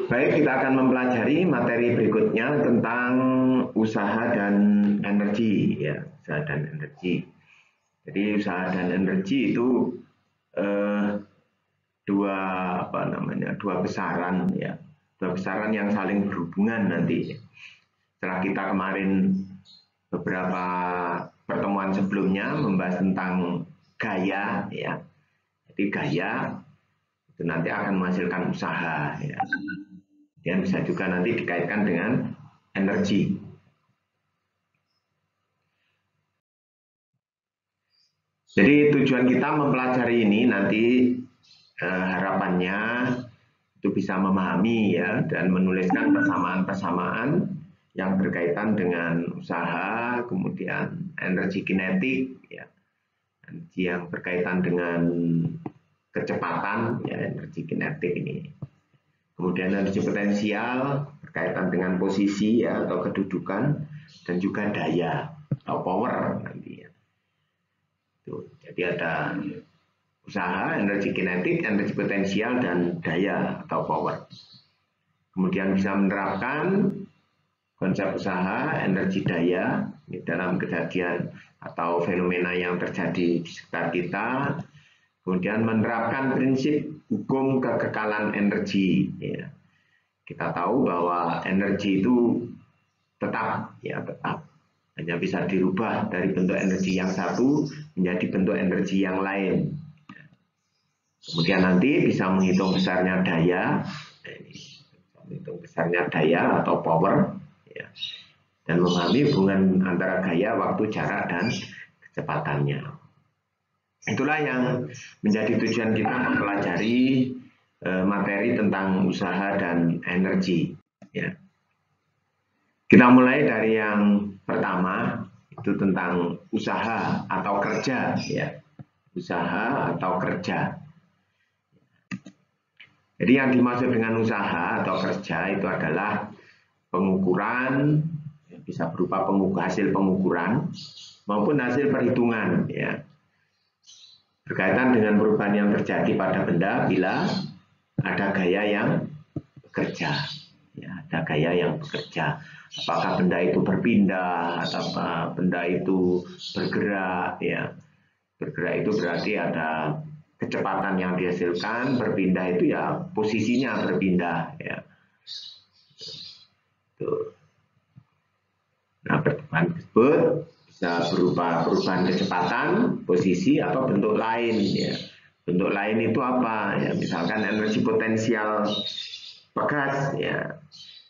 Baik, kita akan mempelajari materi berikutnya tentang usaha dan energi, ya, usaha dan energi. Jadi usaha dan energi itu dua besaran, ya, dua besaran yang saling berhubungan nanti. Setelah kita kemarin beberapa pertemuan sebelumnya membahas tentang gaya, ya, jadi gaya itu nanti akan menghasilkan usaha, ya. Dan bisa juga nanti dikaitkan dengan energi. Jadi tujuan kita mempelajari ini nanti harapannya itu bisa memahami, ya, dan menuliskan persamaan-persamaan yang berkaitan dengan usaha, kemudian energi kinetik, ya, energi yang berkaitan dengan kecepatan, ya, energi kinetik ini. Kemudian energi potensial berkaitan dengan posisi, ya, atau kedudukan, dan juga daya atau power nanti, ya. Jadi ada usaha, energi kinetik, energi potensial, dan daya atau power. Kemudian bisa menerapkan konsep usaha, energi, daya ini dalam kejadian atau fenomena yang terjadi di sekitar kita. Kemudian menerapkan prinsip hukum kekekalan energi, ya. Kita tahu bahwa energi itu tetap, ya, tetap hanya bisa dirubah dari bentuk energi yang satu menjadi bentuk energi yang lain. Kemudian nanti bisa menghitung besarnya daya, menghitung besarnya daya atau power, ya, dan memahami hubungan antara gaya, waktu, jarak, dan kecepatannya. Itulah yang menjadi tujuan kita mempelajari materi tentang usaha dan energi, ya. Kita mulai dari yang pertama, itu tentang usaha atau kerja, ya. Usaha atau kerja. Jadi yang dimaksud dengan usaha atau kerja itu adalah pengukuran, bisa berupa hasil pengukuran maupun hasil perhitungan, ya, berkaitan dengan perubahan yang terjadi pada benda bila ada gaya yang bekerja, ya, ada gaya yang bekerja. Apakah benda itu berpindah atau benda itu bergerak, ya. Bergerak itu berarti ada kecepatan yang dihasilkan, berpindah itu ya posisinya berpindah, ya. Tuh. Nah, perubahan tersebut bisa berupa perubahan kecepatan, posisi, atau bentuk lain, ya. Bentuk lain itu apa? Ya, misalkan energi potensial pegas, ya.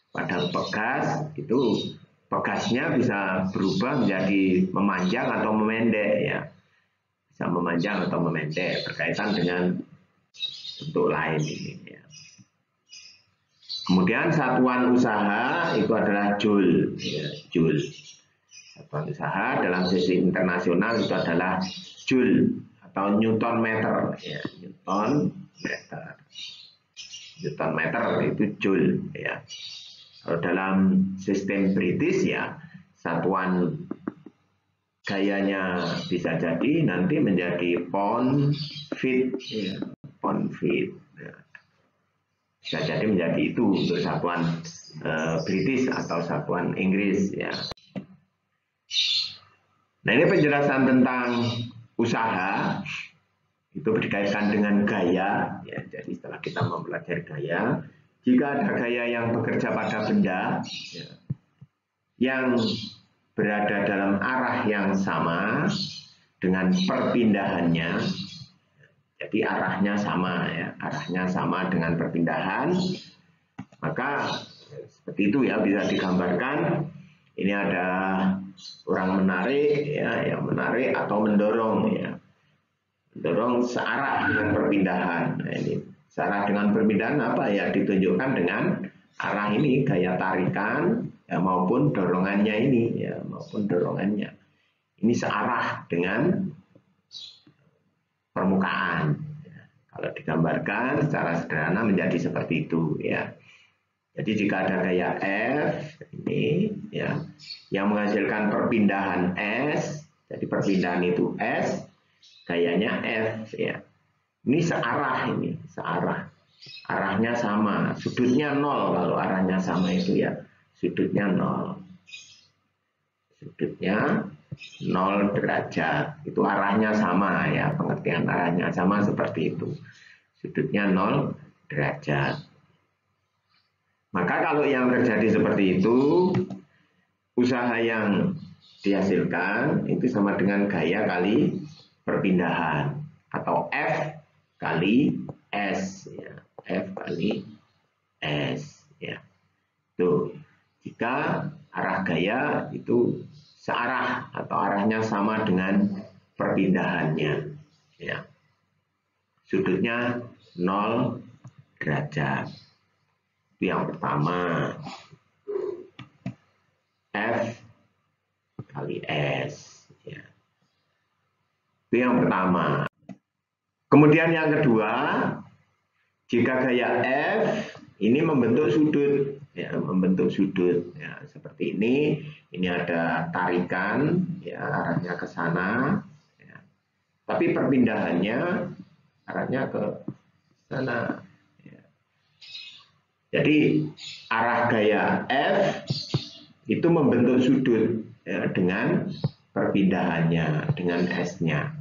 Pada pegas itu pegasnya bisa berubah menjadi memanjang atau memendek, ya. Bisa memanjang atau memendek berkaitan dengan bentuk lain ini, ya. Kemudian satuan usaha itu adalah joule, ya, joule. Satuan usaha dalam sisi internasional itu adalah joule atau Newton meter, ya, Newton meter. Newton meter itu joule, ya. Kalau dalam sistem British, ya, satuan gayanya bisa jadi nanti menjadi pound feet, ya, pound feet, ya. Bisa jadi menjadi itu untuk satuan British atau satuan Inggris, ya. Nah, ini penjelasan tentang usaha itu berkaitan dengan gaya, ya. Jadi setelah kita mempelajari gaya, jika ada gaya yang bekerja pada benda, ya, yang berada dalam arah yang sama dengan perpindahannya, jadi arahnya sama, ya, arahnya sama dengan perpindahan, maka seperti itu, ya, bisa digambarkan. Ini ada orang menarik, ya, yang menarik atau mendorong, ya, mendorong searah dengan perpindahan. Nah, ini searah dengan perpindahan apa, ya, ditunjukkan dengan arah ini, gaya tarikan, ya, maupun dorongannya ini, ya, maupun dorongannya ini searah dengan permukaan. Ya, kalau digambarkan secara sederhana menjadi seperti itu, ya. Jadi jika ada gaya F ini, ya, yang menghasilkan perpindahan S, jadi perpindahan itu S, gayanya F, ya. Ini searah, ini searah. arahnya sama, sudutnya 0 kalau arahnya sama itu ya, sudutnya 0. Sudutnya 0 derajat, itu arahnya sama ya, pengertian arahnya sama seperti itu. Sudutnya 0 derajat. Maka kalau yang terjadi seperti itu, usaha yang dihasilkan itu sama dengan gaya kali perpindahan atau F kali S ya. F kali S ya. Tuh, jika arah gaya itu searah atau arahnya sama dengan perpindahannya ya. Sudutnya 0 derajat. Itu yang pertama. F kali S ya. Itu yang pertama. Kemudian yang kedua, jika gaya F ini membentuk sudut, ya, membentuk sudut, ya, seperti ini. Ini ada tarikan, ya, arahnya ke sana, ya. Tapi perpindahannya arahnya ke sana. Ya. Jadi arah gaya F itu membentuk sudut ya, dengan perpindahannya, dengan S-nya.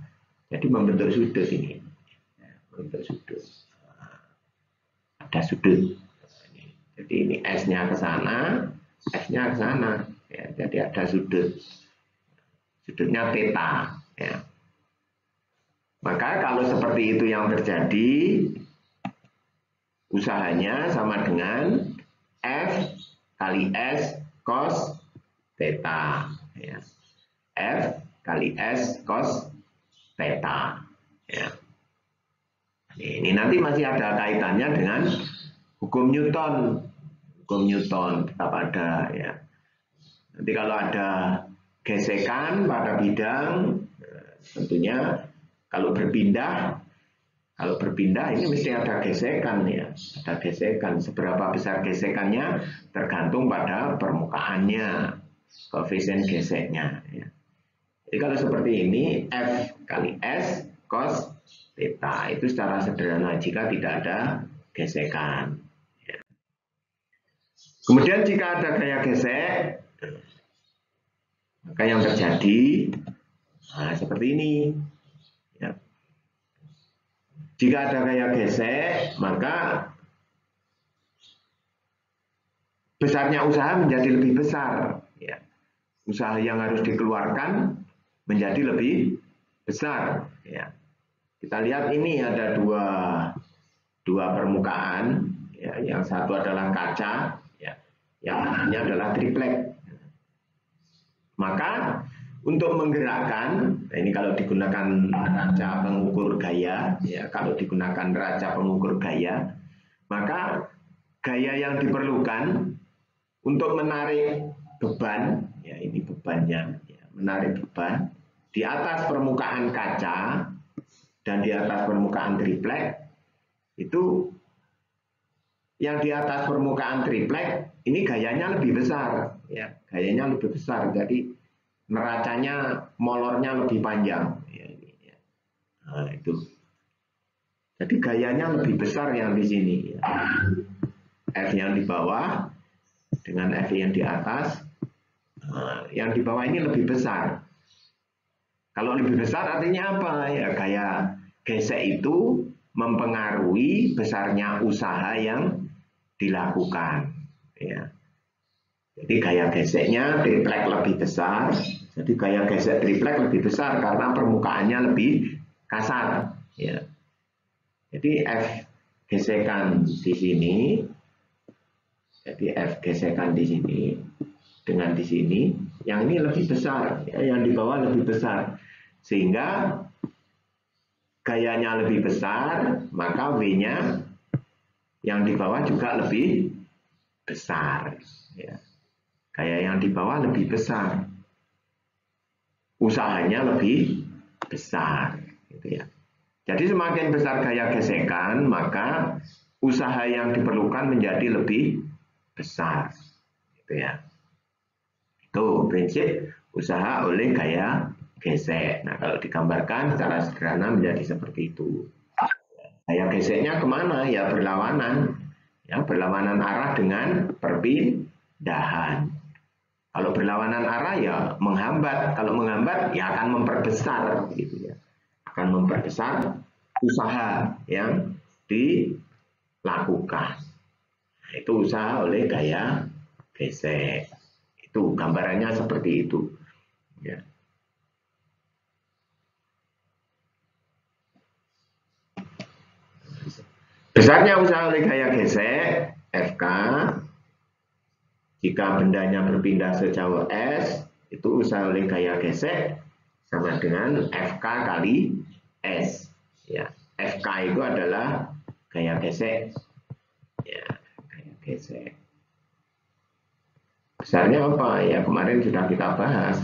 Jadi membentuk sudut ini, ya, membentuk sudut. Ada sudut. Jadi ini S-nya ke sana, S-nya ke sana. Ya, jadi ada sudut. Sudutnya theta. Ya. Maka kalau seperti itu yang terjadi, usahanya sama dengan F kali S cos theta. Ya. F kali S cos theta. Ya. Ini nanti masih ada kaitannya dengan hukum Newton. Hukum Newton tetap ada ya. Nanti kalau ada gesekan pada bidang, tentunya kalau berpindah ini mesti ada gesekan ya. Ada gesekan. Seberapa besar gesekannya tergantung pada permukaannya, koefisien geseknya. Ya. Jadi kalau seperti ini F kali S cos theta itu secara sederhana jika tidak ada gesekan. Ya. Kemudian jika ada gaya gesek, maka yang terjadi seperti ini. Ya. Jika ada gaya gesek, maka besarnya usaha menjadi lebih besar. Ya. Usaha yang harus dikeluarkan menjadi lebih besar. Ya. Kita lihat ini ada dua permukaan, ya, yang satu adalah kaca, ya, yang lainnya adalah triplek. Maka untuk menggerakkan, nah ini kalau digunakan neraca pengukur gaya, ya, kalau digunakan neraca pengukur gaya, maka gaya yang diperlukan untuk menarik beban, ya ini bebannya, ya, menarik beban di atas permukaan kaca dan di atas permukaan triplek, itu yang di atas permukaan triplek ini gayanya lebih besar, ya, gayanya lebih besar, jadi neracanya molornya lebih panjang, ya, ini, ya. Nah, itu, jadi gayanya lebih besar yang di sini, ya. F yang di bawah dengan F yang di atas, yang di bawah ini lebih besar. Kalau lebih besar artinya apa? Ya, gaya gesek itu mempengaruhi besarnya usaha yang dilakukan. Ya. Jadi gaya geseknya triplek lebih besar. Jadi gaya gesek triplek lebih besar karena permukaannya lebih kasar. Ya. Jadi F gesekan di sini. Jadi F gesekan di sini dengan di sini. Yang ini lebih besar. Ya, yang di bawah lebih besar. Sehingga gayanya lebih besar, maka W-nya yang di bawah juga lebih besar. Ya. Gaya yang di bawah lebih besar. Usahanya lebih besar. Gitu ya. Jadi semakin besar gaya gesekan, maka usaha yang diperlukan menjadi lebih besar. Gitu ya. Itu prinsip usaha oleh gaya gesek. Nah, kalau digambarkan secara sederhana menjadi seperti itu. Gaya geseknya kemana? Ya berlawanan. Ya, berlawanan arah dengan perpindahan. Kalau berlawanan arah ya menghambat. Kalau menghambat ya akan memperbesar, gitu ya. Akan memperbesar usaha yang dilakukan. Itu usaha oleh gaya gesek. Itu gambarannya seperti itu. Ya. Besarnya usaha oleh gaya gesek, FK, jika bendanya berpindah sejauh S, itu usaha oleh gaya gesek sama dengan FK kali S. Ya, FK itu adalah gaya gesek. Ya, gaya gesek. Besarnya apa? Ya kemarin sudah kita bahas.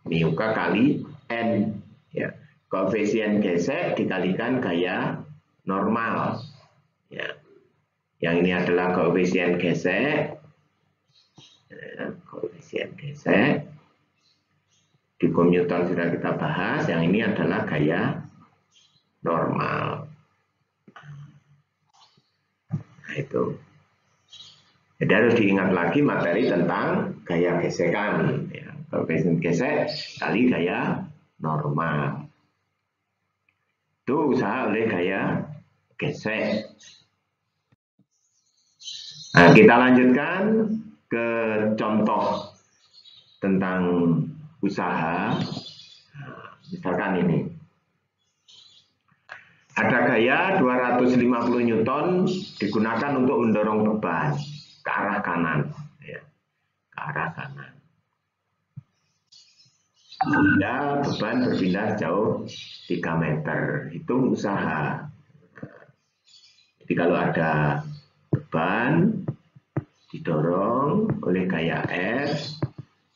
Mu K kali N. Ya, koefisien gesek dikalikan gaya normal. Ya. Yang ini adalah koefisien gesek. Ya, koefisien gesek. Di Newton sudah kita bahas. Yang ini adalah gaya normal. Nah, itu. Jadi harus diingat lagi materi tentang gaya gesekan. Ya, koefisien gesek kali gaya normal. Itu usaha oleh gaya gesek. Nah, kita lanjutkan ke contoh tentang usaha. Nah, misalkan ini. Ada gaya 250 Newton digunakan untuk mendorong beban ke arah kanan. Ya, ke arah kanan. Sehingga beban berpindah jauh 3 meter. Itu usaha. Jadi kalau ada beban didorong oleh gaya S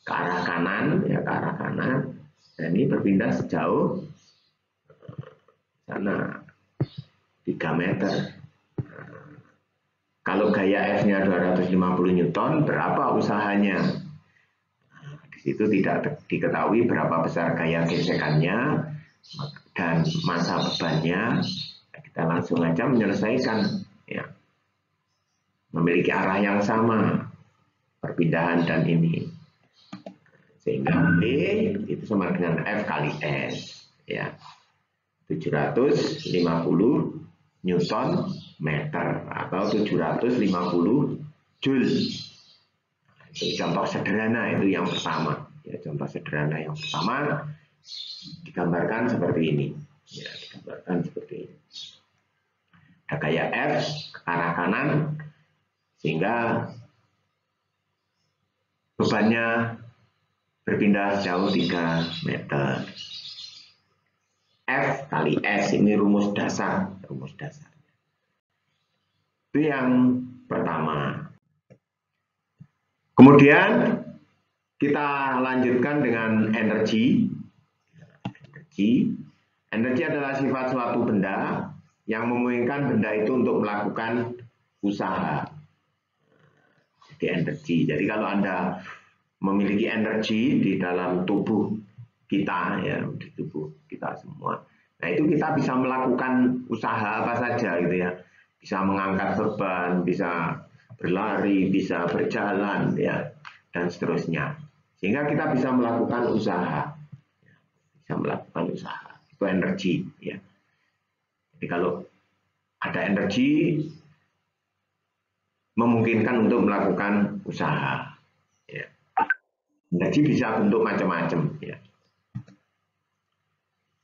ke arah kanan, ya ke arah kanan, dan ini berpindah sejauh sana 3 meter. Kalau gaya F-nya 250 Newton, berapa usahanya? Di situ tidak diketahui berapa besar gaya gesekannya dan massa bebannya. Kita langsung aja menyelesaikan, ya. Memiliki arah yang sama perpindahan dan ini. Sehingga B itu sama dengan F kali S, ya. 750 Newton meter atau 750 Joule. Itu contoh sederhana, itu yang pertama. Ya, contoh sederhana yang pertama digambarkan seperti ini. Ya, digambarkan seperti ini. Ada gaya F ke arah kanan sehingga bebannya berpindah jauh 3 meter. F kali S ini rumus dasar, Itu yang pertama. Kemudian kita lanjutkan dengan energi. Energi adalah sifat suatu benda yang memungkinkan benda itu untuk melakukan usaha. Jadi energi. Jadi kalau Anda memiliki energi di dalam tubuh kita, ya, di tubuh kita semua. Nah, itu kita bisa melakukan usaha apa saja gitu ya. Bisa mengangkat beban, bisa berlari, bisa berjalan, ya, dan seterusnya. Sehingga kita bisa melakukan usaha. Bisa melakukan usaha. Itu energi, ya. Jadi kalau ada energi memungkinkan untuk melakukan usaha. Ya. Energi bisa bentuk macam-macam, ya.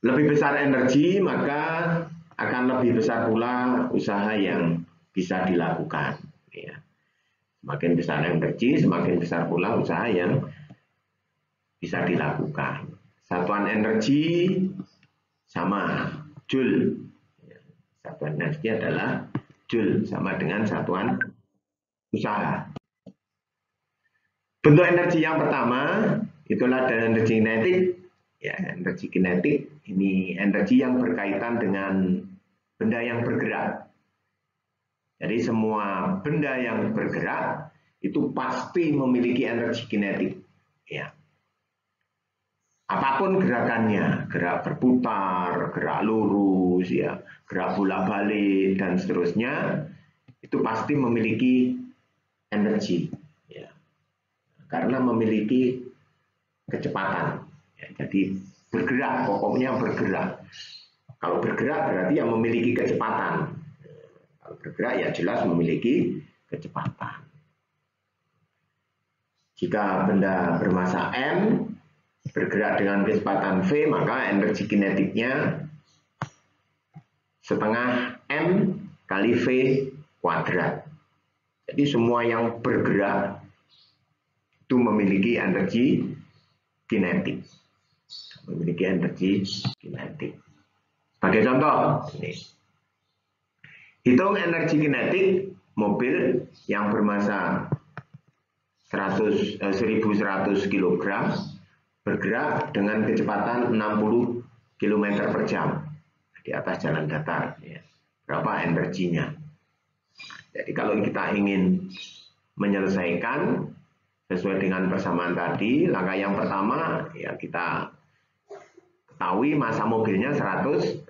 Lebih besar energi, maka akan lebih besar pula usaha yang bisa dilakukan. Ya. Semakin besar energi, semakin besar pula usaha yang bisa dilakukan. Satuan energi sama Joule. Ya. Satuan energi adalah Joule, sama dengan satuan usaha. Bentuk energi yang pertama itulah energi kinetik. Ya, energi kinetik ini energi yang berkaitan dengan benda yang bergerak. Jadi semua benda yang bergerak itu pasti memiliki energi kinetik. Ya. apapun gerakannya, gerak berputar, gerak lurus, ya, gerak bolak-balik dan seterusnya, itu pasti memiliki energi, ya, karena memiliki kecepatan. Ya, jadi bergerak, pokoknya bergerak. Kalau bergerak berarti yang memiliki kecepatan. Kalau bergerak ya jelas memiliki kecepatan. Jika benda bermasa M bergerak dengan kecepatan V, maka energi kinetiknya setengah M kali V kuadrat. Jadi semua yang bergerak itu memiliki energi kinetik. Memiliki energi kinetik. Sebagai contoh, ini. Hitung energi kinetik mobil yang bermasa 1100 kg bergerak dengan kecepatan 60 km per jam di atas jalan datar. Ya. Berapa energinya? Jadi kalau kita ingin menyelesaikan sesuai dengan persamaan tadi, langkah yang pertama ya kita ketahui massa mobilnya 1100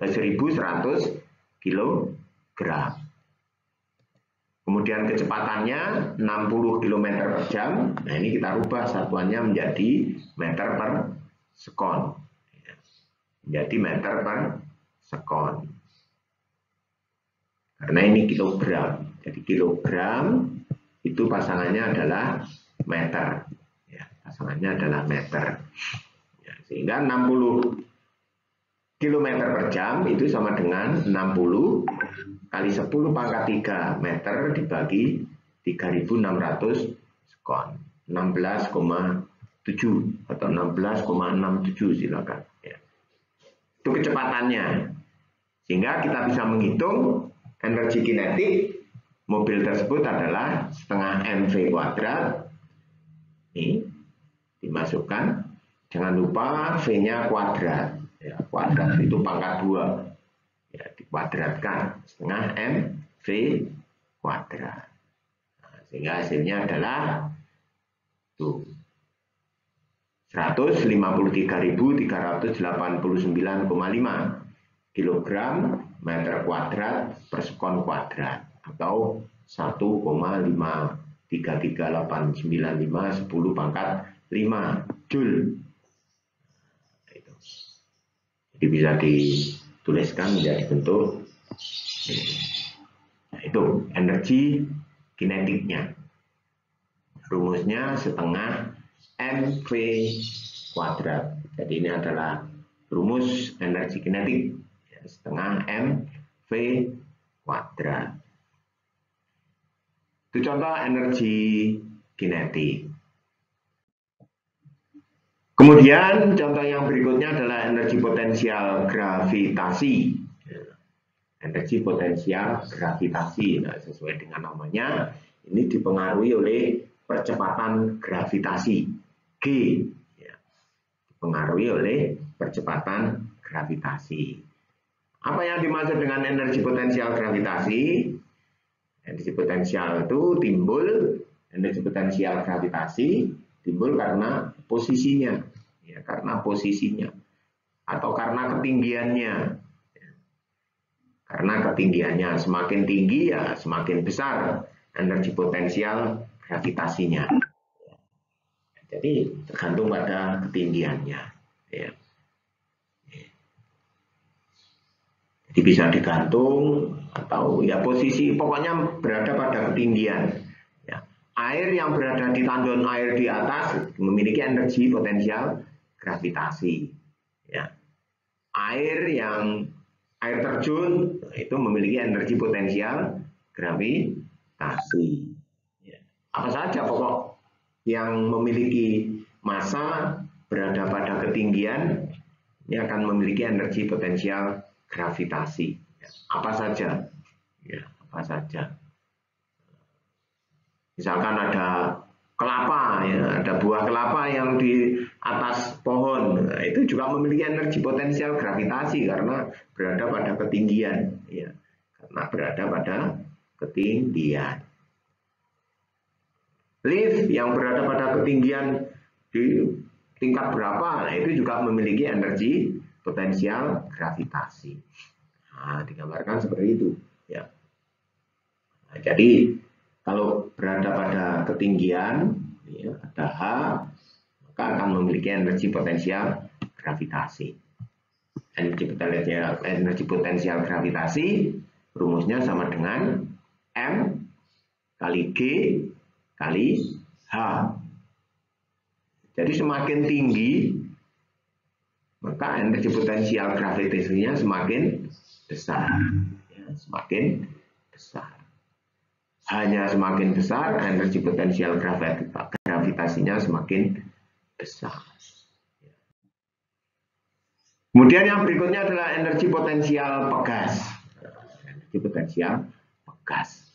kg. Kemudian kecepatannya 60 km per jam. Nah ini kita rubah satuannya menjadi meter per sekon. Menjadi meter per sekon. Karena ini kilogram. Jadi kilogram itu pasangannya adalah meter. Ya, pasangannya adalah meter. Ya, sehingga 60 km per jam itu sama dengan 60 kali 10 pangkat 3 meter dibagi 3.600 sekon. 16,7 atau 16,67 silakan. Ya. Itu kecepatannya. Sehingga kita bisa menghitung energi kinetik mobil tersebut adalah setengah mv kuadrat. Ini dimasukkan. Jangan lupa V-nya kuadrat. Ya, kuadrat itu pangkat 2. Ya, dikuadratkan setengah mv kuadrat. Nah, sehingga hasilnya adalah tuh 153.389,5 kg meter kuadrat per sekon kuadrat atau 1,533895 10 pangkat 5 Joule. Jadi bisa dituliskan menjadi bentuk nah, itu energi kinetiknya. Rumusnya setengah mv kuadrat. Jadi ini adalah rumus energi kinetik setengah mv kuadrat. Itu contoh energi kinetik. Kemudian contoh yang berikutnya adalah energi potensial gravitasi. Energi potensial gravitasi, nah, sesuai dengan namanya, ini dipengaruhi oleh percepatan gravitasi G. Ya. Dipengaruhi oleh percepatan gravitasi. Apa yang dimaksud dengan energi potensial gravitasi? Energi potensial itu timbul, energi potensial gravitasi timbul karena posisinya, ya, karena posisinya, atau karena ketinggiannya. Karena ketinggiannya semakin tinggi ya semakin besar energi potensial gravitasinya. Jadi tergantung pada ketinggiannya. Ya. Jadi bisa digantung atau ya posisi pokoknya berada pada ketinggian. Air yang berada di tandon air di atas memiliki energi potensial gravitasi. Ya. Air terjun itu memiliki energi potensial gravitasi. Ya. Apa saja pokok yang memiliki massa berada pada ketinggian ini akan memiliki energi potensial gravitasi. Ya. Apa saja? Ya, apa saja? Misalkan ada kelapa, ya, ada buah kelapa yang di atas pohon, nah, itu juga memiliki energi potensial gravitasi karena berada pada ketinggian, ya, karena berada pada ketinggian. Lift yang berada pada ketinggian di tingkat berapa, nah itu juga memiliki energi potensial gravitasi. Nah, digambarkan seperti itu. Ya. Nah, jadi kalau berada pada ketinggian, ya, ada H, maka akan memiliki energi potensial gravitasi. Energi potensial gravitasi rumusnya sama dengan M kali G kali H. Jadi semakin tinggi, maka energi potensial gravitasinya semakin besar. Ya, semakin besar. Hanya semakin besar, energi potensial gravitasinya semakin besar. Kemudian yang berikutnya adalah energi potensial pegas. Energi potensial pegas.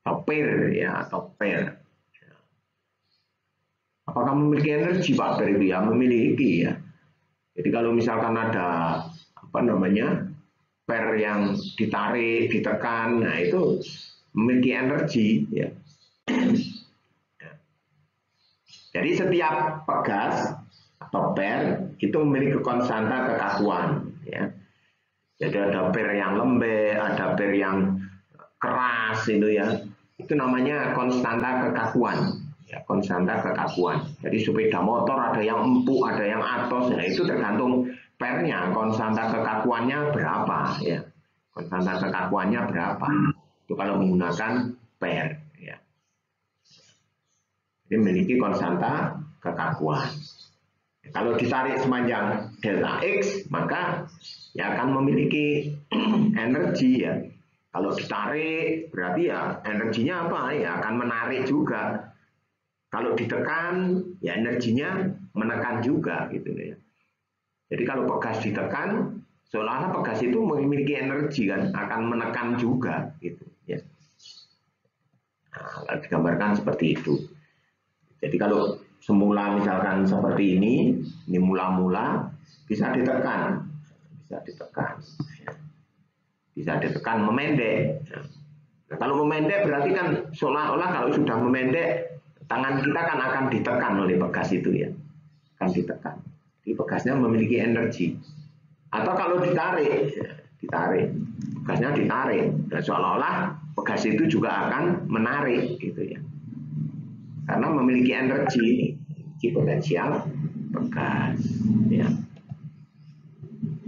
Topir ya, topir. Apakah memiliki energi Pak Per itu ya? Memiliki ya. Jadi kalau misalkan ada apa namanya per yang ditarik, ditekan, nah itu memiliki energi ya. Jadi setiap pegas atau per itu memiliki konstanta kekakuan ya. Jadi ada per yang lembek, ada per yang keras itu ya. Itu namanya konstanta kekakuan. Ya, konstanta kekakuan. Jadi sepeda motor ada yang empuk, ada yang atos, ya itu tergantung pernya, konstanta kekakuannya berapa ya. Konstanta kekakuannya berapa? Itu kalau menggunakan per ya. Jadi memiliki konstanta kekakuan. Kalau ditarik sepanjang delta X, maka ya akan memiliki energi ya. Kalau ditarik berarti ya energinya apa? Ya akan menarik juga. Kalau ditekan, ya energinya menekan juga gitu ya. Jadi kalau pegas ditekan, seolah-olah pegas itu memiliki energi kan, akan menekan juga gitu ya. Nah, digambarkan seperti itu. Jadi kalau semula misalkan seperti ini mula-mula bisa ditekan, bisa ditekan memendek. Nah, kalau memendek berarti kan seolah-olah kalau sudah memendek tangan kita kan akan ditekan oleh pegas itu ya, akan ditekan. Jadi pegasnya memiliki energi. Atau kalau ditarik, pegasnya ditarik. Dan seolah-olah pegas itu juga akan menarik gitu ya. Karena memiliki energi potensial pegas. Ya.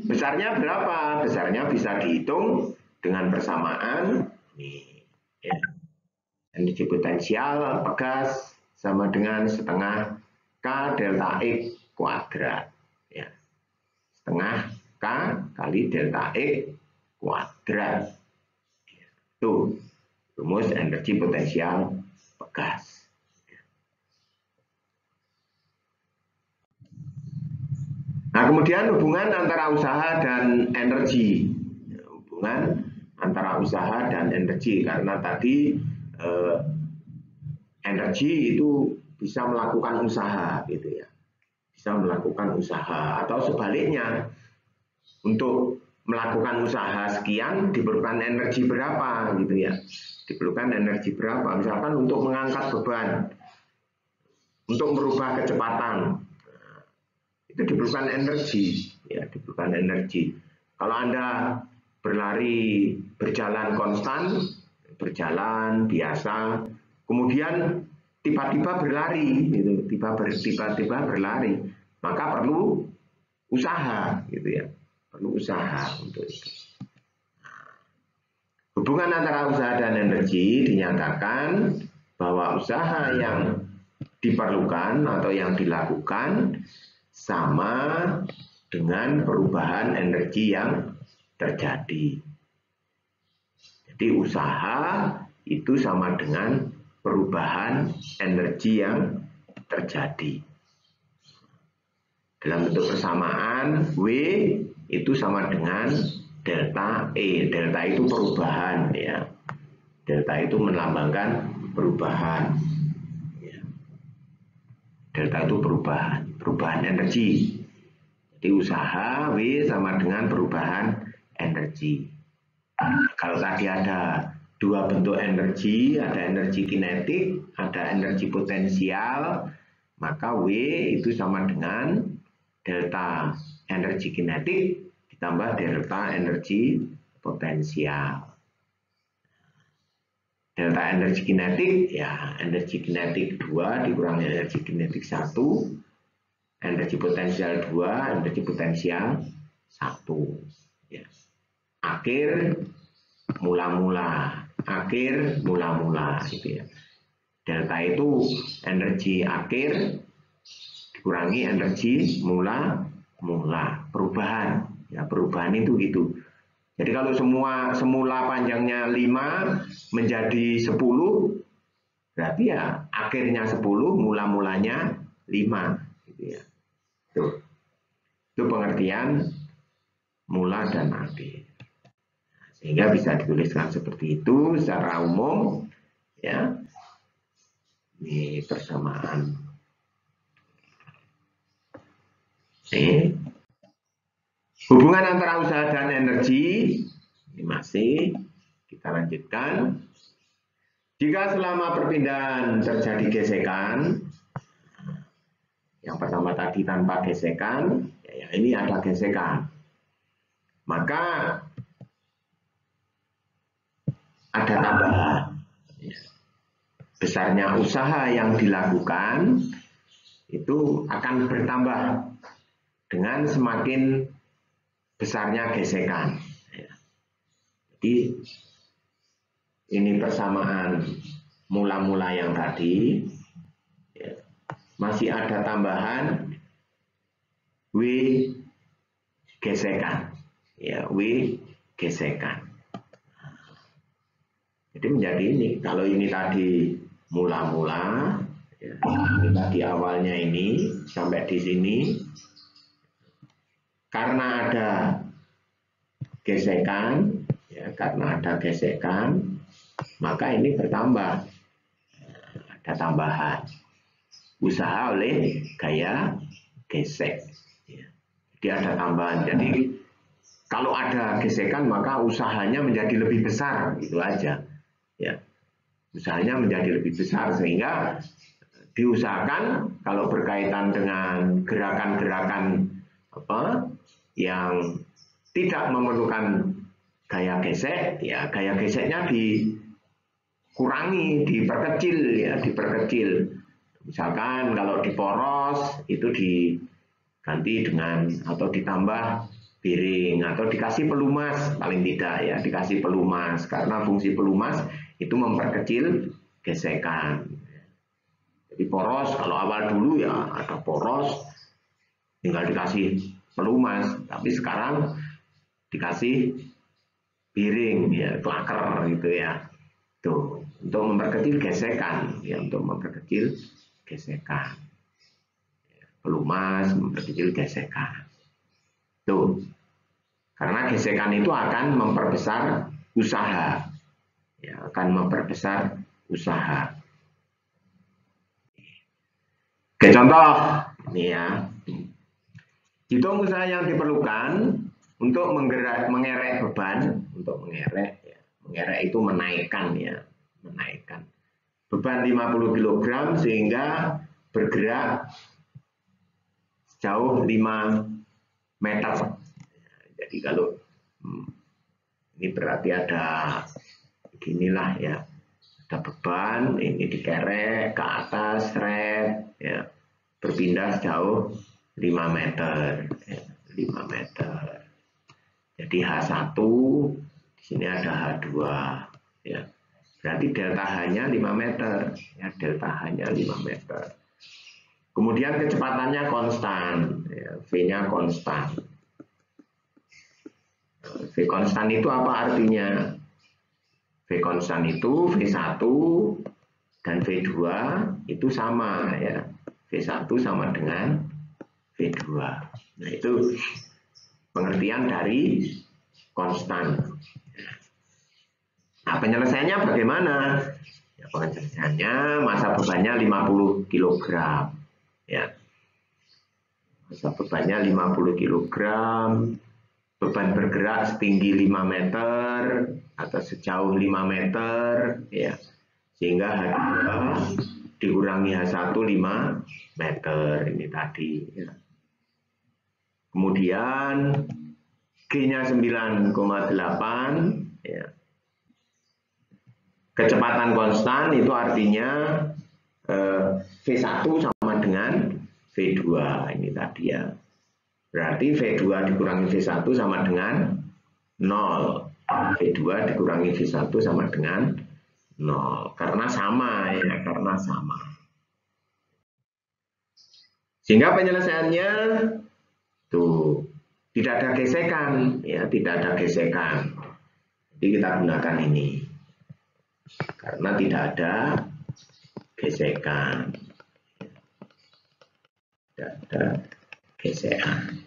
Besarnya berapa? Besarnya bisa dihitung dengan persamaan. Nih, ya. Energi potensial pegas sama dengan setengah K delta X kuadrat. Ya. Setengah K kali delta X kuadrat. Itu rumus energi potensial pegas. Nah, kemudian hubungan antara usaha dan energi. Hubungan antara usaha dan energi. Karena tadi energi itu bisa melakukan usaha gitu ya, bisa melakukan usaha atau sebaliknya untuk melakukan usaha sekian diperlukan energi berapa gitu ya, diperlukan energi berapa misalkan untuk mengangkat beban, untuk merubah kecepatan, itu diperlukan energi ya, diperlukan energi. Kalau Anda berjalan konstan, berjalan biasa, kemudian tiba-tiba berlari, gitu, tiba-tiba berlari, maka perlu usaha, gitu ya, perlu usaha untuk itu. Hubungan antara usaha dan energi dinyatakan bahwa usaha yang diperlukan atau yang dilakukan sama dengan perubahan energi yang terjadi. Jadi usaha itu sama dengan perubahan energi yang terjadi. Dalam bentuk persamaan, W itu sama dengan delta E. Delta itu perubahan ya. Delta itu melambangkan perubahan. Ya. Delta itu perubahan energi. Jadi usaha W sama dengan perubahan energi. Kalau tadi ada dua bentuk energi, ada energi kinetik, ada energi potensial. maka W itu sama dengan delta energi kinetik ditambah delta energi potensial. Delta energi kinetik, ya energi kinetik 2 dikurangi energi kinetik 1, energi potensial 2, energi potensial 1. Ya. Akhir mula-mula, akhir mula-mula gitu ya. Delta itu energi akhir dikurangi energi mula-mula, perubahan. Ya, perubahan itu gitu. Jadi kalau semula panjangnya 5 menjadi 10, berarti ya akhirnya 10, mula-mulanya 5. Gitu ya. Itu pengertian mula dan akhir. Sehingga bisa dituliskan seperti itu secara umum. Ya. Ini persamaan. Ini. Hubungan antara usaha dan energi, ini masih kita lanjutkan. Jika selama perpindahan terjadi gesekan, yang pertama tadi tanpa gesekan, ya ini ada gesekan, maka ada tambahan. Besarnya usaha yang dilakukan itu akan bertambah dengan semakin besarnya gesekan. Jadi ini persamaan mula-mula yang tadi, ya, masih ada tambahan W gesekan, ya W gesekan. Jadi menjadi ini, kalau ini tadi mula-mula, ya, ini tadi awalnya ini sampai di sini. Karena ada gesekan, ya, karena ada gesekan, maka ini bertambah. Ada tambahan usaha oleh gaya gesek. Ya. Jadi ada tambahan. Jadi kalau ada gesekan maka usahanya menjadi lebih besar, itu aja. Ya. Usahanya menjadi lebih besar sehingga diusahakan kalau berkaitan dengan gerakan-gerakan yang tidak memerlukan gaya gesek, ya gaya geseknya dikurangi, diperkecil, ya diperkecil. Misalkan kalau diporos itu diganti dengan atau ditambah piring atau dikasih pelumas, paling tidak ya dikasih pelumas, karena fungsi pelumas itu memperkecil gesekan. Jadi poros kalau awal dulu ya ada poros, tinggal dikasih pelumas, tapi sekarang dikasih piring, ya klaker gitu ya. Tuh, untuk memperkecil gesekan, ya untuk memperkecil gesekan. Pelumas memperkecil gesekan. Tuh. Karena gesekan itu akan memperbesar usaha. Ya, akan memperbesar usaha. Oke, contoh ini ya. Hitung usaha yang diperlukan untuk mengerek beban, untuk mengerek, ya. Mengerek itu menaikkan, ya, menaikkan beban 50 kg sehingga bergerak sejauh 5 meter. Jadi kalau ini berarti ada beginilah ya, ada beban, ini dikerek ke atas, red, ya, berpindah sejauh 5 meter, ya, 5 meter. Jadi H1, di sini ada H2, ya. Berarti delta H-nya 5 meter, ya, delta H-nya 5 meter. Kemudian kecepatannya konstan, ya, V-nya konstan. V konstan itu apa artinya? V konstan itu V1 dan V2 itu sama, ya. V1 sama dengan V2. Nah, itu pengertian dari konstan. Nah, penyelesaiannya bagaimana? Ya, penyelesaiannya masa bebannya 50 kg. Ya. Masa bebannya 50 kg. Beban bergerak setinggi 5 meter atau sejauh 5 meter, ya. Sehingga H2 dikurangi H1 5 meter ini tadi. Ya. Kemudian G-nya 9,8 ya. Kecepatan konstan itu artinya V1 sama dengan V2 ini tadi ya. Berarti V2 dikurangi V1 sama dengan 0. V2 dikurangi V1 sama dengan 0. Karena sama ya, karena sama. Sehingga penyelesaiannya tuh tidak ada gesekan ya, tidak ada gesekan. Jadi kita gunakan ini. Karena tidak ada gesekan. Tidak ada gesekan.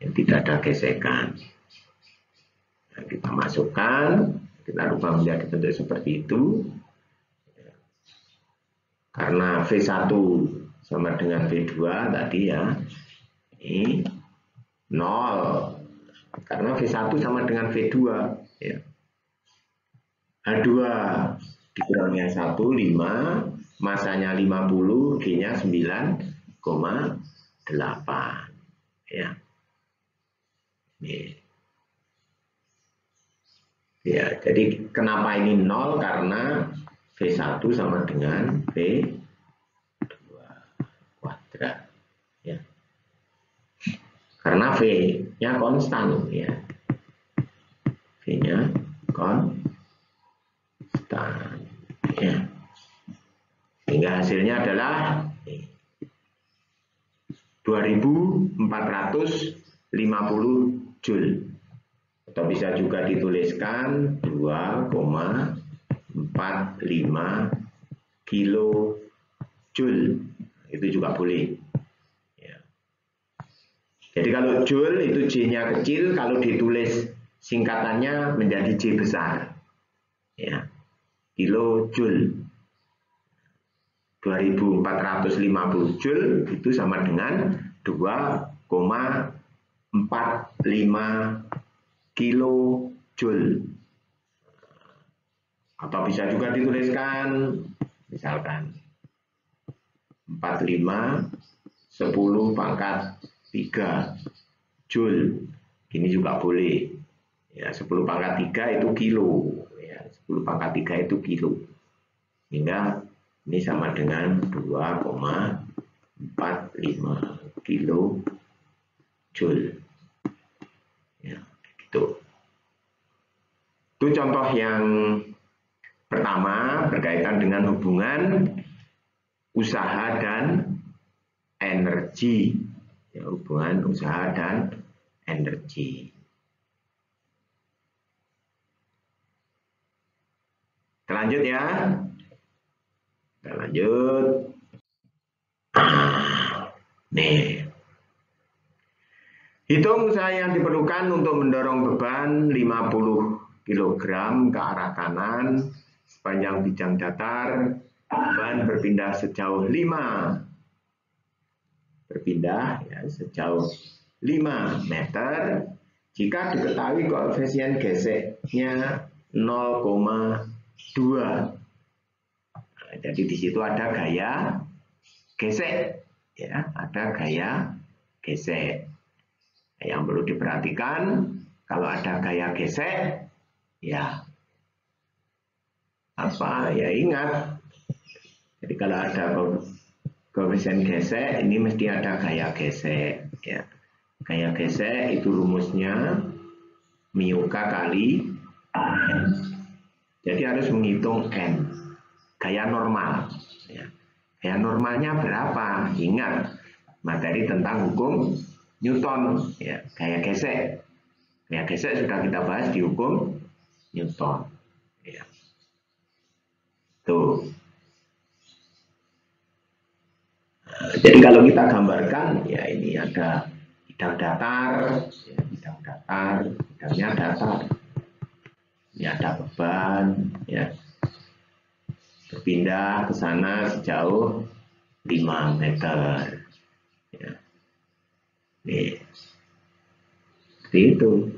Tidak ada gesekan. Nah, kita masukkan, kita rubah menjadi bentuk seperti itu. Karena V1 sama dengan V2 tadi ya, ini 0. Karena V1 sama dengan V2 ya. H2 dikurangi H1 5, masanya 50, G-nya 9,8 ya. Ini. Ya, jadi kenapa ini 0? Karena V1 sama dengan V2 kuadrat ya. Karena V-nya konstan ya. V-nya konstan ya. Sehingga hasilnya adalah 2450 Joule. Atau bisa juga dituliskan 2,45 kilojoule. Itu juga boleh. Ya. Jadi kalau joule itu J-nya kecil, kalau ditulis singkatannya menjadi J besar. Ya. Kilojoule. 2450 Joule itu sama dengan 2,45 kilojoule. Atau bisa juga dituliskan misalkan 45 10 pangkat 3 Joule. Ini juga boleh. Ya, 10 pangkat 3 itu kilo. Ya, 10 pangkat 3 itu kilo. Sehingga ini sama dengan 2,45 kilojoule. Ya, gitu. Itu contoh yang pertama berkaitan dengan hubungan usaha dan energi. Ya, hubungan usaha dan energi. Kita lanjut ya. Kita lanjut. Nih. Hitung usaha yang diperlukan untuk mendorong beban 50 kg ke arah kanan sepanjang bijang datar, beban berpindah sejauh 5 meter jika diketahui koefisien geseknya 0,2. Nah, jadi di situ ada gaya gesek ya, ada gaya gesek. Yang perlu diperhatikan kalau ada gaya gesek ya ingat, jadi kalau ada koefisien gesek ini mesti ada gaya gesek ya. Gaya gesek itu rumusnya mu k kali n. Jadi harus menghitung n. Gaya normal ya. Gaya normalnya berapa? Ingat materi tentang hukum Newton ya, gaya gesek. Gaya gesek sudah kita bahas di hukum Newton. Ya. Tuh. Jadi kalau kita gambarkan ya ini ada bidang datar, ya, bidangnya datar. Ini ada beban ya. Berpindah ke sana sejauh 5 meter. Ya. Nih. Seperti itu.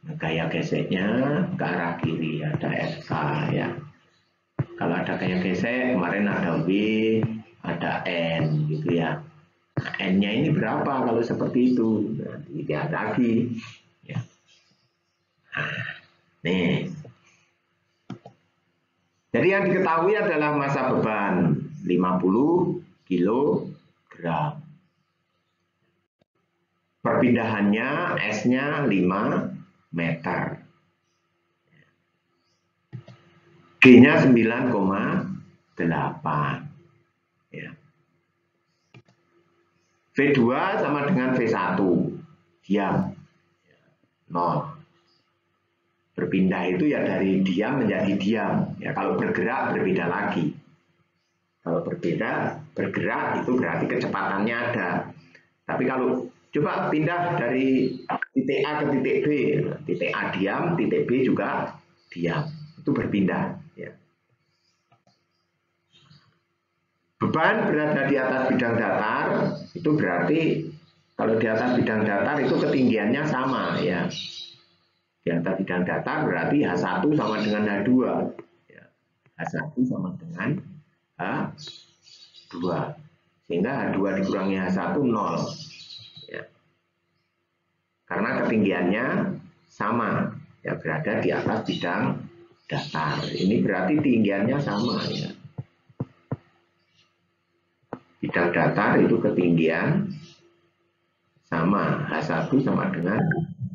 Gaya geseknya ke arah kiri ada FK ya. Kalau ada gaya gesek, kemarin ada W, ada N gitu ya. Nah, N-nya ini berapa kalau seperti itu? Nah, dilihat lagi. Ya. Nah, nih. Jadi yang diketahui adalah massa beban 50 kg. Perpindahannya S-nya 5 meter. G-nya 9,8. Ya. V2 sama dengan V1. Diam. 0. Berpindah itu ya dari diam menjadi diam. Ya, kalau bergerak berbeda lagi. Kalau bergerak itu berarti kecepatannya ada. Tapi kalau coba pindah dari titik A ke titik B, titik A diam, titik B juga diam. Itu berpindah. Ya. Beban berada di atas bidang datar, itu berarti kalau di atas bidang datar itu ketinggiannya sama ya. Di atas bidang datar berarti H1 sama dengan H2. Ya. H1 sama dengan H2. Sehingga H2 dikurangi H1 0. Ya. Karena ketinggiannya sama. Ya, berada di atas bidang datar. Ini berarti tinggiannya sama ya. Bidang datar itu ketinggian sama. H1 sama dengan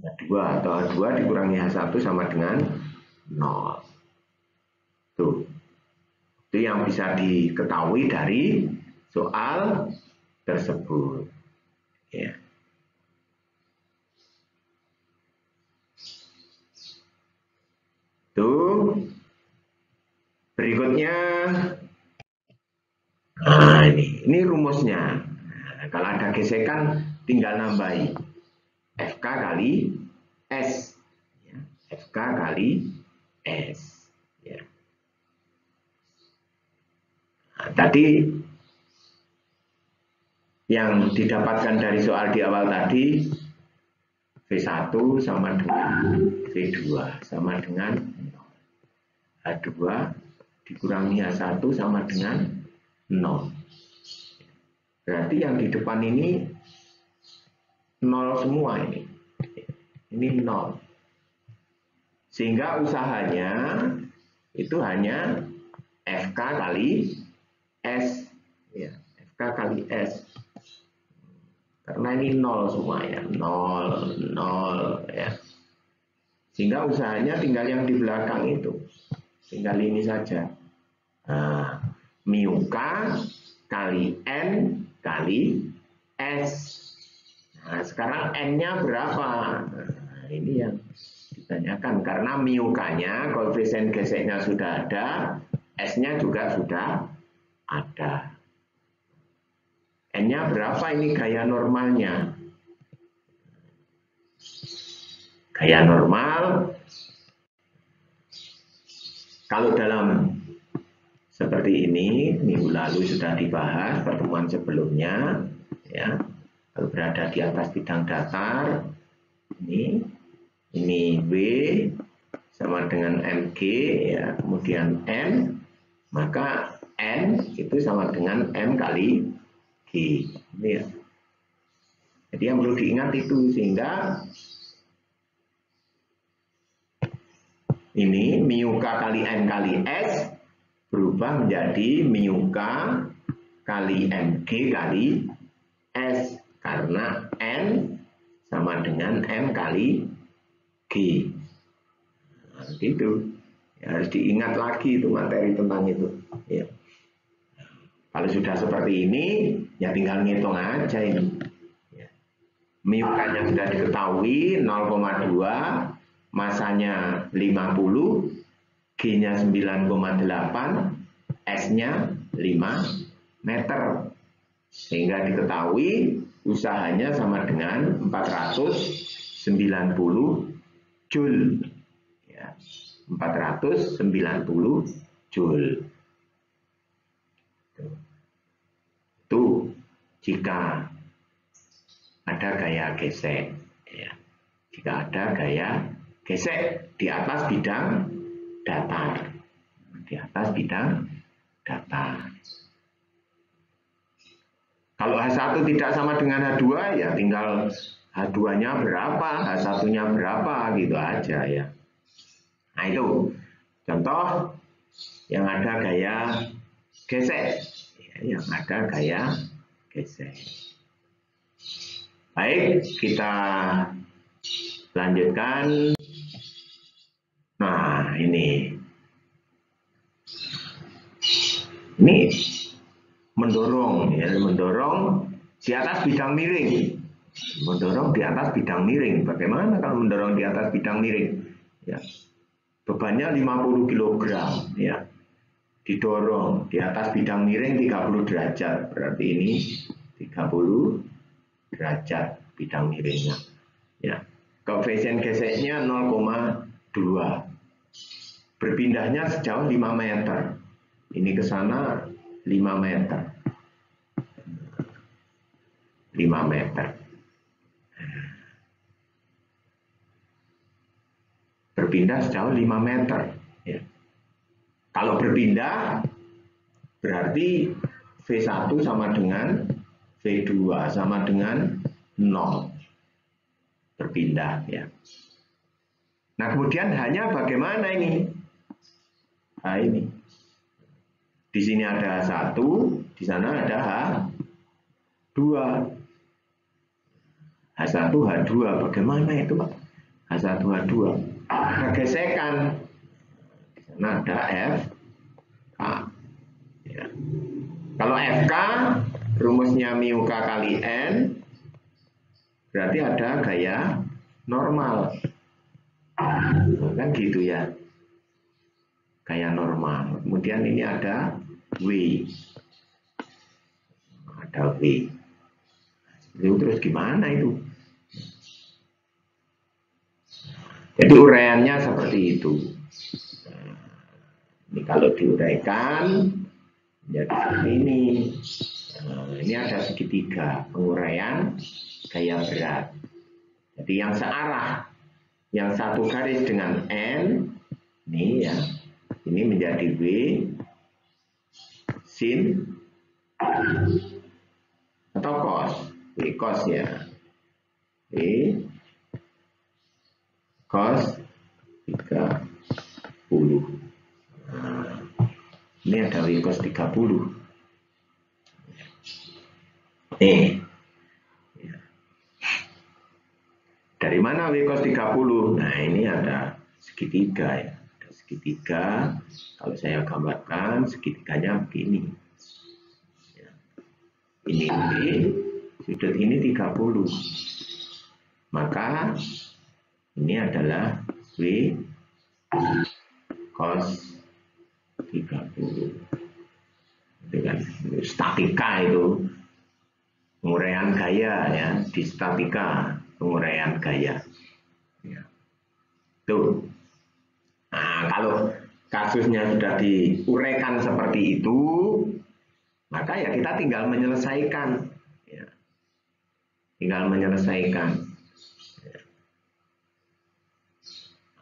H2 atau H2 dikurangi H1 sama dengan 0. Tuh. Itu yang bisa diketahui dari soal tersebut. Ya. Tuh. Berikutnya ini rumusnya. Nah, kalau ada gesekan tinggal nambahi FK kali S. Ya. FK kali S. Ya. Nah, tadi yang didapatkan dari soal di awal tadi V1 sama dengan V2 sama dengan H2 dikurangi H1 sama dengan 0. Berarti yang di depan ini 0 semua ini. Ini 0. Sehingga usahanya itu hanya FK kali S. Ya, FK kali S. Karena ini 0 semua ya. 0, 0 ya. Sehingga usahanya tinggal yang di belakang itu. Tinggal ini saja. Nah, mu K kali N kali S. Nah, sekarang N-nya berapa? Nah, ini yang ditanyakan. Karena mu K-nya, koefisien geseknya sudah ada, S-nya juga sudah ada. N-nya berapa ini gaya normalnya? Gaya normal, kalau dalam seperti ini, minggu lalu sudah dibahas pertemuan sebelumnya, ya. Kalau berada di atas bidang datar, ini W sama dengan mg, ya, kemudian n, maka n itu sama dengan m kali g. Ini ya. Jadi yang perlu diingat itu, sehingga ini mu k kali n kali s berubah menjadi mu k kali mg kali s, karena n sama dengan m kali g. Nah, gitu. Ya, harus diingat lagi itu materi tentang itu. Ya. Kalau sudah seperti ini, ya tinggal ngitung aja ini. Ya. Mu k-nya sudah diketahui 0,2, masanya 50, G-nya 9,8, S-nya 5 meter. Sehingga diketahui usahanya sama dengan 490 Joule. Ya, 490 Joule. Itu jika ada gaya gesek. Ya. Jika ada gaya gesek di atas bidang datar. di atas bidang data. Kalau H1 tidak sama dengan H2, ya tinggal H2-nya berapa, H1-nya berapa, gitu aja ya. Nah itu contoh yang ada gaya gesek, ya, yang ada gaya gesek. Baik, kita lanjutkan. Nah, ini mendorong, ya, mendorong di atas bidang miring. Mendorong di atas bidang miring. Bagaimana kalau mendorong di atas bidang miring? Ya, bebannya 50 kg, ya. Didorong di atas bidang miring 30 derajat. Berarti ini 30 derajat bidang miringnya. Ya. Koefisien geseknya 0,2. Berpindahnya sejauh 5 meter. Ini ke sana 5 meter. 5 meter. Berpindah sejauh 5 meter. Ya. Kalau berpindah, berarti V1 sama dengan V2 sama dengan 0. Berpindah, ya. Nah, kemudian hanya bagaimana ini? Nah, ini. Di sini ada H1, di sana ada H2. H1, H2, bagaimana itu, Pak? H1, H2. Ada gesekan. Di sana ada FK. Ya. Kalau FK, rumusnya mu K kali N, berarti ada gaya normal. Kan gitu ya. Gaya normal. Kemudian ini ada W. Ada W. Itu terus gimana itu? Jadi uraiannya seperti itu. Nah, ini kalau diuraikan menjadi seperti ini. Nah, ini ada segitiga penguraian gaya berat. Jadi yang searah, yang satu garis dengan N, ini ya, ini menjadi W sin atau cos, W cos ya, W cos 30. Nah, ini ada W cos 30. Nih. Dari mana W cos 30? Nah, ini ada segitiga ya. Ada segitiga. Kalau saya gambarkan segitiganya begini. Ya. Ini W, sudut ini 30. Maka ini adalah W cos 30. Dengan statika itu penguraian gaya ya, di statika penguraian gaya. Ya. Tuh. Nah, kalau kasusnya sudah diuraikan seperti itu, maka ya kita tinggal menyelesaikan. Ya. Tinggal menyelesaikan. Ya.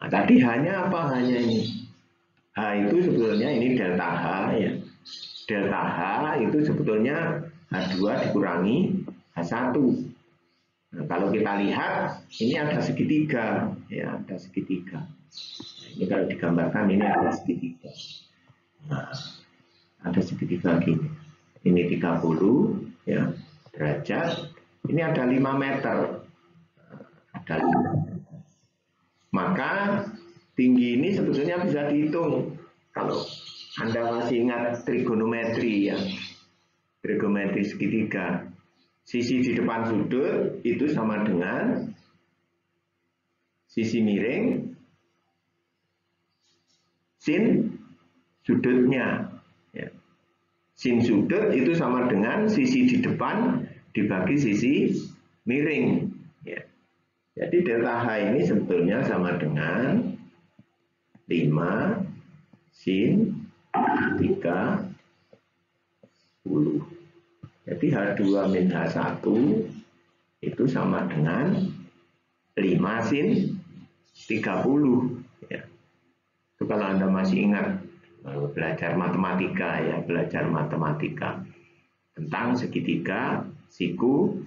Nah, tadi hanya apa? Hanya ini. H itu sebetulnya ini delta H ya. Delta H itu sebetulnya H2 dikurangi H1. Nah, kalau kita lihat, ini ada segitiga, ya, ada segitiga. Nah, ini kalau digambarkan ini ada segitiga. Nah, ada segitiga gini. Ini 30, ya, derajat. Ini ada 5 meter. Nah, ada 5 meter. Maka tinggi ini sebetulnya bisa dihitung. Kalau Anda masih ingat trigonometri, ya, trigonometri segitiga. Sisi di depan sudut itu sama dengan sisi miring sin sudutnya. Ya. Sin sudut itu sama dengan sisi di depan dibagi sisi miring. Ya. Jadi delta H ini sebetulnya sama dengan 5 sin 30. Jadi H2 min H1 itu sama dengan 5 sin 30. Ya. Itu kalau Anda masih ingat belajar matematika ya, belajar matematika tentang segitiga, siku.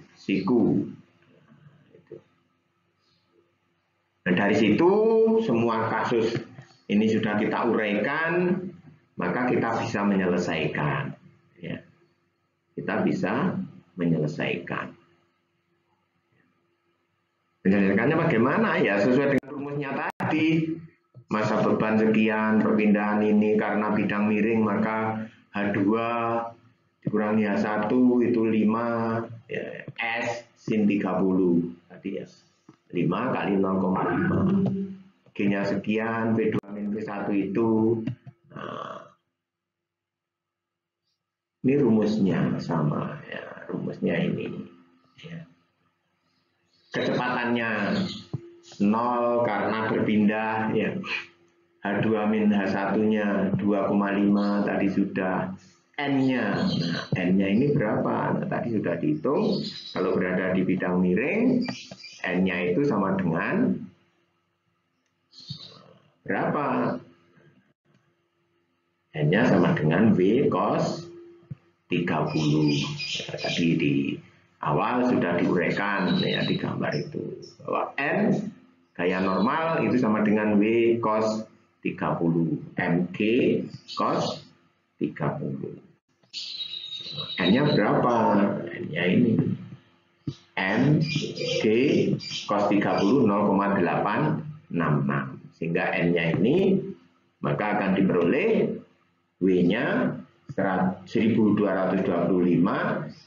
Dan dari situ semua kasus ini sudah kita uraikan, maka kita bisa menyelesaikan. Ya. Kita bisa menyelesaikan. Menyelesaikannya bagaimana? Ya sesuai dengan rumusnya tadi. Masa beban sekian, perpindahan ini karena bidang miring, maka H2 dikurangi H1 itu 5, ya, S sin 30 tadi ya. 5 kali 0,5. G-nya sekian, P2 min P1 itu. Nah, ini rumusnya sama ya, rumusnya ini. Ya. Kecepatannya 0 karena berpindah ya. H2 min H1-nya 2,5 tadi sudah. N-nya, nah, N-nya ini berapa? Nah, tadi sudah dihitung. Kalau berada di bidang miring, N-nya itu sama dengan berapa? N-nya sama dengan W cos 30. Ya, tadi di awal sudah diuraikan ya di gambar itu. Bahwa N gaya normal itu sama dengan W cos 30. MG cos 30. N-nya berapa? N-nya ini. N G cos 30 0,866. Sehingga N-nya ini maka akan diperoleh W-nya 1225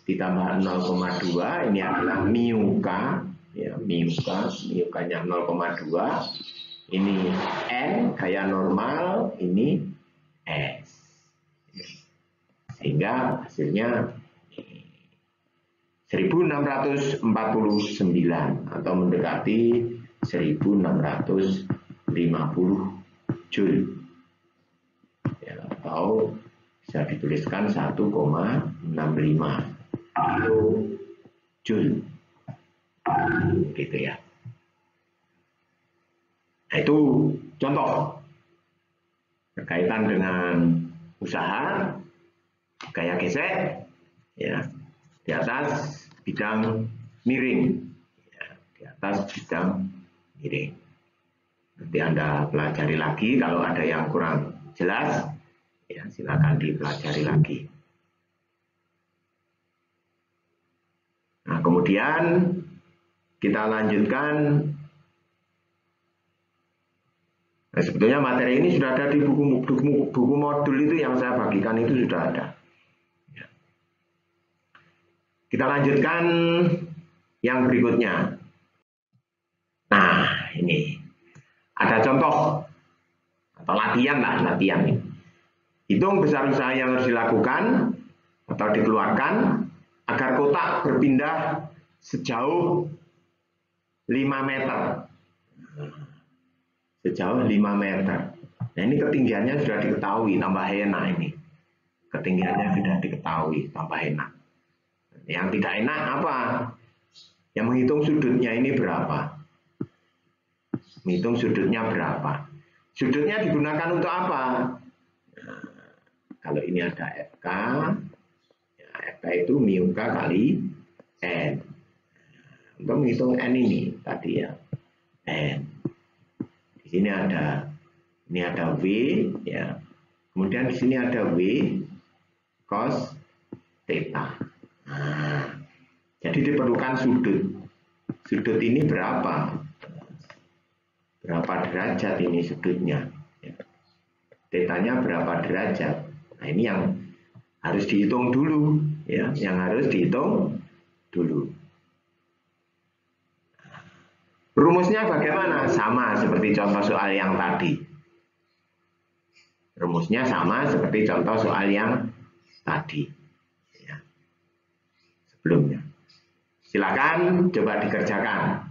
ditambah 0,2 ini adalah mu K ya, mu-nya 0,2 ini N gaya normal, ini S. Sehingga hasilnya 1649 atau mendekati 1650 Joule ya, atau bisa dituliskan 1,65 kilojoule gitu ya. Nah, itu contoh berkaitan dengan usaha gaya gesek ya, di atas bidang miring ya, di atas bidang miring. Nanti Anda pelajari lagi, kalau ada yang kurang jelas ya silakan dipelajari lagi. Nah, kemudian kita lanjutkan. Nah, sebetulnya materi ini sudah ada di buku modul itu yang saya bagikan itu sudah ada. Ya. Kita lanjutkan yang berikutnya. Nah, ini ada contoh atau latihan ini. Hitung besar usaha yang harus dilakukan atau dikeluarkan agar kotak berpindah sejauh 5 meter. Sejauh 5 meter. Nah, ini ketinggiannya sudah diketahui, tambah enak ini. Ketinggiannya sudah diketahui, tambah enak. Yang tidak enak apa? Yang menghitung sudutnya ini berapa? Menghitung sudutnya berapa? Sudutnya digunakan untuk apa? Nah, kalau ini ada FK, ya, FK itu mu K kali N. Untuk menghitung N ini tadi ya, N. Di sini ada, ini ada W ya. Kemudian di sini ada W cos theta. Nah, jadi diperlukan sudut. Sudut ini berapa? Berapa derajat ini sudutnya? Ya. Tetanya berapa derajat? Nah, ini yang harus dihitung dulu ya, yang harus dihitung dulu. Rumusnya bagaimana? Sama seperti contoh soal yang tadi. Rumusnya sama seperti contoh soal yang tadi. Ya. Sebelumnya. Silakan coba dikerjakan.